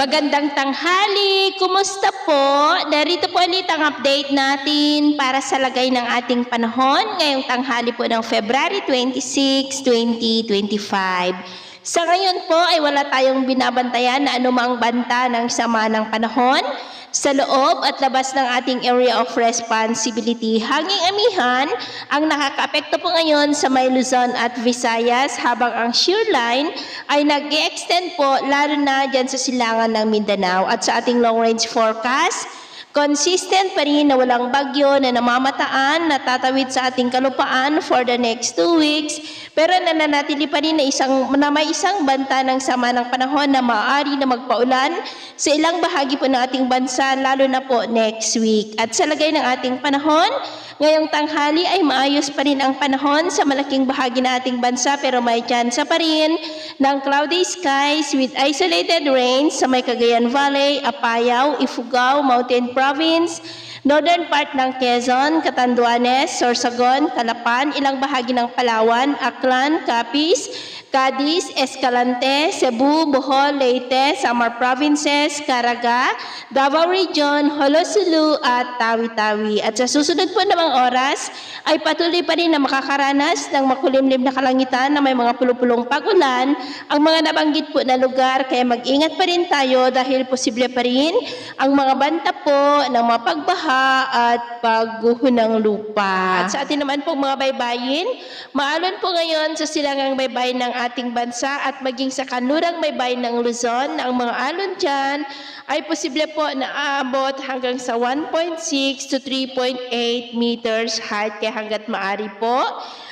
Magandang tanghali! Kumusta po? Narito po ulit ang update natin para sa lagay ng ating panahon ngayong tanghali po ng February 26, 2025. Sa ngayon po ay wala tayong binabantayan na anumang banta ng sama ng panahon sa loob at labas ng ating area of responsibility. Hanging amihan ang nakakaapekto po ngayon sa may Luzon at Visayas habang ang shear line ay nag-extend po lalo na dyan sa silangan ng Mindanao. At sa ating long range forecast, consistent pa rin na walang bagyo na namamataan na tatawid sa ating kalupaan for the next 2 weeks, pero nananatili pa rin na may isang banta ng sama ng panahon na maaari na magpaulan sa ilang bahagi po ng ating bansa, lalo na po next week. At sa lagay ng ating panahon, ngayong tanghali ay maayos pa rin ang panahon sa malaking bahagi ng ating bansa, pero may tsansa pa rin ng cloudy skies with isolated rains sa may Cagayan Valley, Apayao, Ifugao, Mountain Province, northern part ng Quezon, Catanduanes, Sorsogon, Calapan, ilang bahagi ng Palawan, Aklan, Capiz, Cadiz, Escalante, Cebu, Bohol, Leyte, Samar Provinces, Caraga, Davao Region, Holosulu at Tawi-Tawi. At sa susunod po namang oras ay patuloy pa rin na makakaranas ng makulimlim na kalangitan na may mga pulupulong pag-ulan ang mga nabanggit po na lugar, kaya mag-ingat pa rin tayo dahil posible pa rin ang mga banta po ng mga pagbaha at pagguho ng lupa. At sa atin naman po mga baybayin, maalon po ngayon sa silangang baybayin ng ating bansa at maging sa kanlurang baybayin ng Luzon, ang mga alon dyan ay posible po na aabot hanggang sa 1.6 to 3.8 meters height, kaya hanggat maari po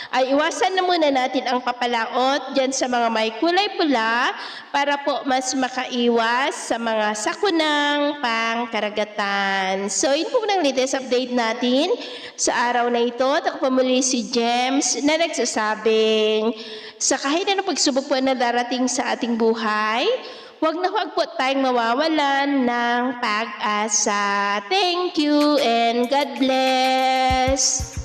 ay iwasan na muna natin ang papalaot dyan sa mga may kulay pula para po mas makaiwas sa mga sakunang pangkaragatan. So, yun po ng latest update natin sa araw na ito. Ako po muli si James na nagsasabing sa kahit anong pagsubok po na darating sa ating buhay, huwag na huwag po tayong mawawalan ng pag-asa. Thank you and God bless!